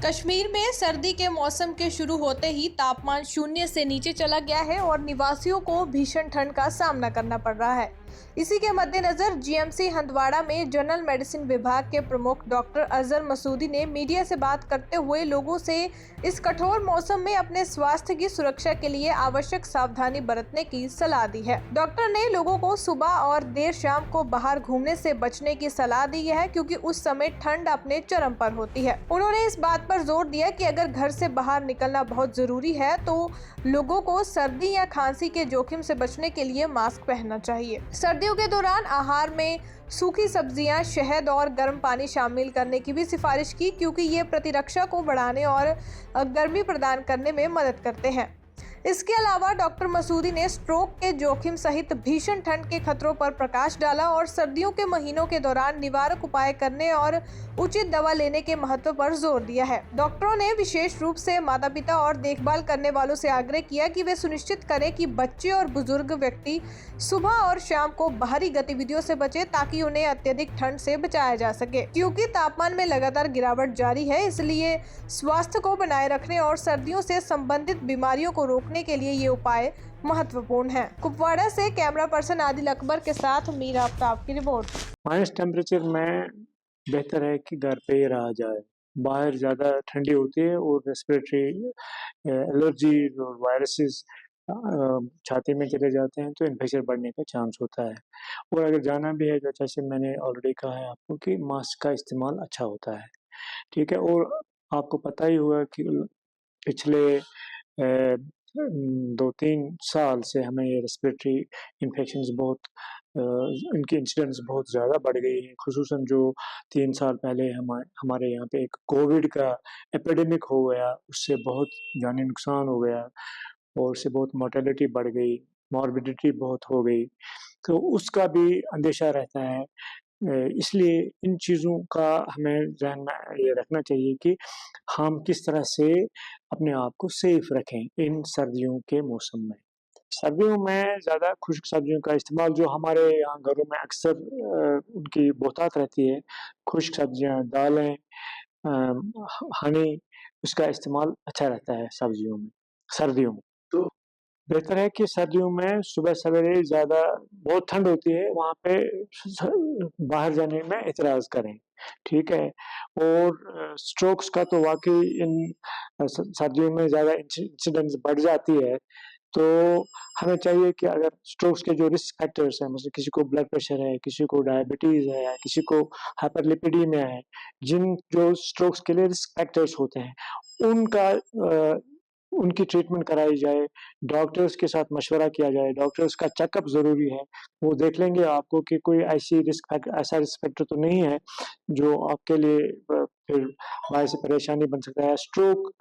कश्मीर में सर्दी के मौसम के शुरू होते ही तापमान शून्य से नीचे चला गया है और निवासियों को भीषण ठंड का सामना करना पड़ रहा है। इसी के मद्देनजर जीएमसी हंदवाड़ा में जनरल मेडिसिन विभाग के प्रमुख डॉक्टर अजहर मसूदी ने मीडिया से बात करते हुए लोगों से इस कठोर मौसम में अपने स्वास्थ्य की सुरक्षा के लिए आवश्यक सावधानी बरतने की सलाह दी है। डॉक्टर ने लोगों को सुबह और देर शाम को बाहर घूमने से बचने की सलाह दी है, क्योंकि उस समय ठंड अपने चरम पर होती है। उन्होंने इस बात पर जोर दिया कि अगर घर से बाहर निकलना बहुत जरूरी है तो लोगों को सर्दी या खांसी के जोखिम से बचने के लिए मास्क पहनना चाहिए। सर्दियों के दौरान आहार में सूखी सब्जियां, शहद और गर्म पानी शामिल करने की भी सिफारिश की, क्योंकि ये प्रतिरक्षा को बढ़ाने और गर्मी प्रदान करने में मदद करते हैं। इसके अलावा डॉक्टर मसूदी ने स्ट्रोक के जोखिम सहित भीषण ठंड के खतरों पर प्रकाश डाला और सर्दियों के महीनों के दौरान निवारक उपाय करने और उचित दवा लेने के महत्व पर जोर दिया है। डॉक्टरों ने विशेष रूप से माता पिता और देखभाल करने वालों से आग्रह किया कि वे सुनिश्चित करें कि बच्चे और बुजुर्ग व्यक्ति सुबह और शाम को बाहरी गतिविधियों से बचे, ताकि उन्हें अत्यधिक ठंड से बचाया जा सके। क्योंकि तापमान में लगातार गिरावट जारी है, इसलिए स्वास्थ्य को बनाए रखने और सर्दियों से संबंधित बीमारियों को रोकने के लिए ये उपाय महत्वपूर्ण है। कुपवाड़ा से कैमरा पर्सन आदिल अकबर के साथ मीरा आफ्ताब की रिपोर्ट। माइनस टेम्परेचर में बेहतर है कि घर पे ही रहा जाए। बाहर ज़्यादा ठंडी होती है और रेस्पिरेटरी एलर्जी और वायरसेस छाती में चले जाते हैं, तो इन्फेक्शन बढ़ने का चांस होता है। और अगर जाना भी है तो जैसे मैंने ऑलरेडी कहा है आपको कि मास्क का इस्तेमाल अच्छा होता है, ठीक है। और आपको पता ही होगा कि पिछले 2-3 साल से हमें ये रेस्पिरेटरी इन्फेक्शंस बहुत इनकी इंसिडेंस बहुत ज़्यादा बढ़ गई है। ख़ुसूसन जो 3 साल पहले हमारे यहाँ पे एक कोविड का एपिडेमिक हो गया, उससे बहुत जानी नुकसान हो गया और उससे बहुत मोर्टेलिटी बढ़ गई, मॉर्बिडिटी बहुत हो गई, तो उसका भी अंदेशा रहता है। इसलिए इन चीज़ों का हमें ज़हन में ये रखना चाहिए कि हम किस तरह से अपने आप को सेफ रखें इन सर्दियों के मौसम में। सर्दियों में ज़्यादा खुश्क सब्जियों का इस्तेमाल जो हमारे यहाँ घरों में अक्सर उनकी बहुतायत रहती है, खुश्क सब्जियाँ, दालें, हनी, उसका इस्तेमाल अच्छा रहता है सब्जियों में, सर्दियों में। तो बेहतर है कि सर्दियों में सुबह सवेरे ज़्यादा बहुत ठंड होती है, वहाँ पे बाहर जाने में एतराज़ करें, ठीक है। और स्ट्रोक्स का तो वाक़ई इन सर्दियों में ज़्यादा इंसिडेंस बढ़ जाती है, तो हमें चाहिए कि अगर स्ट्रोक्स के जो रिस्क फैक्टर्स हैं, मतलब किसी को ब्लड प्रेशर है, किसी को डायबिटीज़ है या किसी को हाइपरलिपिडीमिया है, जिन जो स्ट्रोक्स के लिए रिस्क फैक्टर्स होते हैं, उनका उनकी ट्रीटमेंट कराई जाए, डॉक्टर्स के साथ मशवरा किया जाए, डॉक्टर्स का चेकअप ज़रूरी है। वो देख लेंगे आपको कि कोई ऐसा रिस्क फैक्टर तो नहीं है, जो आपके लिए फिर बायस परेशानी बन सकता है, स्ट्रोक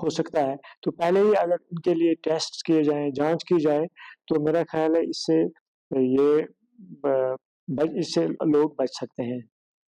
हो सकता है। तो पहले ही अगर उनके लिए टेस्ट किए जाएँ, जाँच की जाए, तो मेरा ख़्याल है इससे ये ब ब इससे लोग बच सकते हैं।